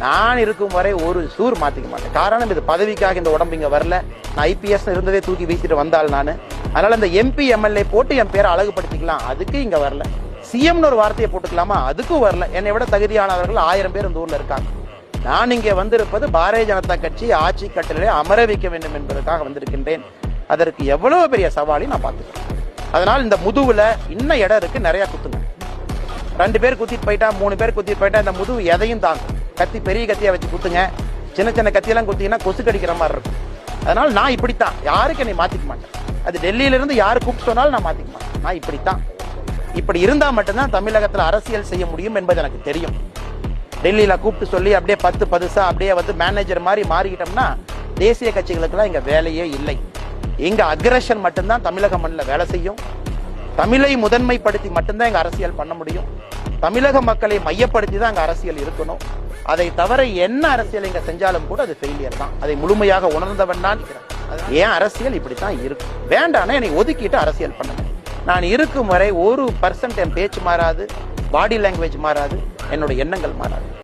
நான் இருக்கும் வரை ஒரு சூர் மாத்திக்க மாட்டேன். காரணம் இது பதவிக்காக இந்த உடம்பு இங்க வரல. நான் ஐபிஎஸ் இருந்ததே தூக்கி வீசிட்டு வந்தால் நான். அதனால இந்த எம்பி எம்எல்ஏ போட்டு என் பேரை அழகுபடுத்திக்கலாம், அதுக்கு இங்க வரல. சிஎம்னு ஒரு வார்த்தையை போட்டுக்கலாமா, அதுக்கும் வரல. என்னை விட தகுதியானவர்கள் 1000 பேர் இந்த ஊர்ல இருக்காங்க. நான் இங்கே வந்திருப்பது பாரதிய ஜனதா கட்சி ஆட்சி கட்டளை அமர வைக்க வேண்டும் என்பதற்காக வந்திருக்கின்றேன். அதற்கு எவ்வளவு பெரிய சவாலையும் நான் பார்த்துக்கிறேன். அதனால் இந்த முதுகுல இன்னும் இடம் இருக்கு, நிறைய குத்துங்க. 2 பேர் குத்திட்டு போயிட்டா, 3 பேர் குத்திட்டு போயிட்டா இந்த முதுகு எதையும் தாங்கும். கத்தி பெரிய கத்தியா வச்சு குத்துங்க. சின்ன சின்ன கத்தியெல்லாம் குத்திங்கன்னா கொசு கடிக்கிற மாதிரி இருக்கும். அதனால நான் இப்படித்தான், யாருக்கு என்னை மாத்திக்க மாட்டேன். அது டெல்லியில இருந்து யாரு கூப்பிட்டு சொன்னாலும் நான் மாத்திக்க மாட்டேன். நான் இப்படித்தான். இப்படி இருந்தா மட்டும்தான் தமிழகத்தில் அரசியல் செய்ய முடியும் என்பது எனக்கு தெரியும். டெல்லியில கூப்பிட்டு சொல்லி அப்படியே 10 பதுசா அப்படியே வந்து மேனேஜர் மாதிரி மாறிக்கிட்டோம்னா தேசிய கட்சிகளுக்கெல்லாம் இங்க வேலையே இல்லை. இங்க அக்ரஷன் மட்டும்தான் தமிழக மண்ணில் வேலை செய்யும். தமிழை முதன்மைப்படுத்தி மட்டும்தான் இங்க அரசியல் பண்ண முடியும். தமிழக மக்களை மையப்படுத்தி தான் அங்க அரசியல் இருக்கணும். அதை தவிர என்ன அரசியல் இங்க செஞ்சாலும் கூட அது ஃபெயிலியர் தான். அதை முழுமையாக உணர்ந்தவன் தான். ஏன் அரசியல் இப்படித்தான் இருக்கும், வேண்டாம்னா என்னை ஒதுக்கிட்டு அரசியல் பண்ணுங்க. நான் இருக்கும் வரை 1% என் பேச்சு மாறாது, பாடி லாங்குவேஜ் மாறாது, என்னோட எண்ணங்கள் மாறாது.